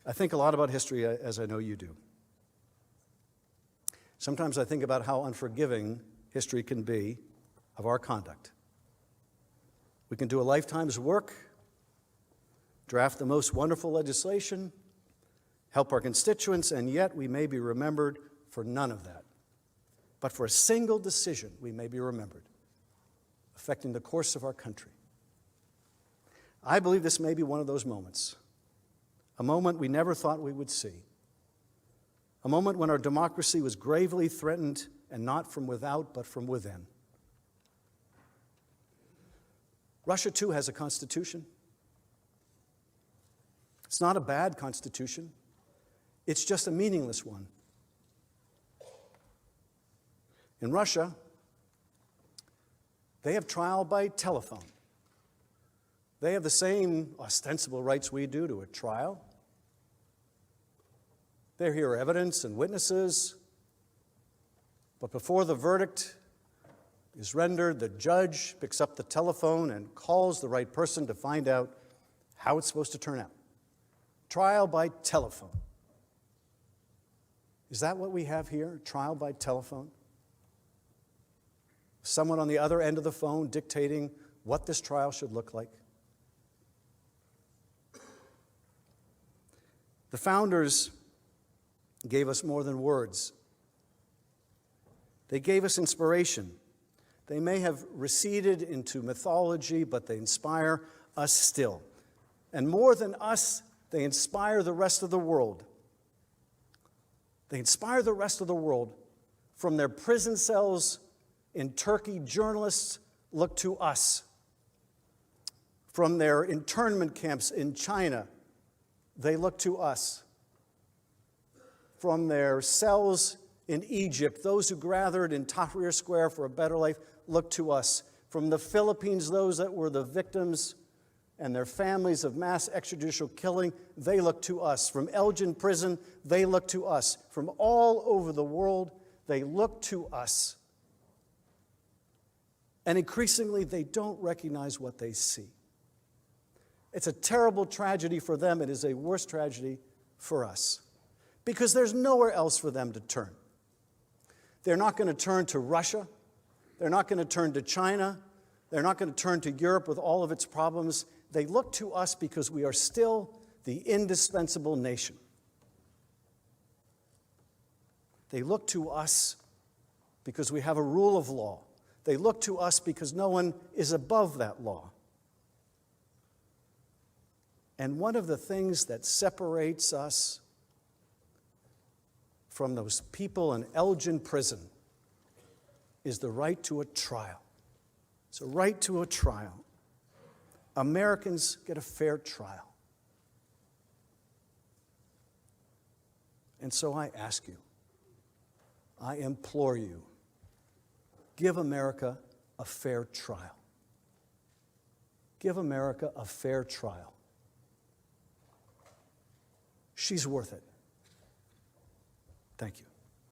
I think a lot about history, as I know you do. Sometimes I think about how unforgiving history can be of our conduct. We can do a lifetime's work, draft the most wonderful legislation, help our constituents, and yet we may be remembered for none of that. But for a single decision, we may be remembered, affecting the course of our country. I believe this may be one of those moments, a moment we never thought we would see, a moment when our democracy was gravely threatened, and not from without, but from within. Russia, too, has a constitution. It's not a bad constitution. It's just a meaningless one. In Russia, they have trial by telephone. They have the same ostensible rights we do to a trial. They hear evidence and witnesses, but before the verdict is rendered, the judge picks up the telephone and calls the right person to find out how it's supposed to turn out. Trial by telephone. Is that what we have here? Trial by telephone? Someone on the other end of the phone dictating what this trial should look like? The founders gave us more than words. They gave us inspiration. They may have receded into mythology, but they inspire us still. And more than us, they inspire the rest of the world. They inspire the rest of the world. From their prison cells in Turkey, journalists look to us. From their internment camps in China, they look to us. From their cells in Egypt, those who gathered in Tahrir Square for a better life look to us. From the Philippines, those that were the victims and their families of mass extrajudicial killing, they look to us. From Elgin Prison, they look to us. From all over the world, they look to us. And increasingly, they don't recognize what they see. It's a terrible tragedy for them. It is a worse tragedy for us, because there's nowhere else for them to turn. They're not going to turn to Russia. They're not going to turn to China. They're not going to turn to Europe with all of its problems. They look to us because we are still the indispensable nation. They look to us because we have a rule of law. They look to us because no one is above that law. And one of the things that separates us from those people in Elgin Prison is the right to a trial. It's a right to a trial. Americans get a fair trial. And so I ask you, I implore you, give America a fair trial. Give America a fair trial. She's worth it. Thank you.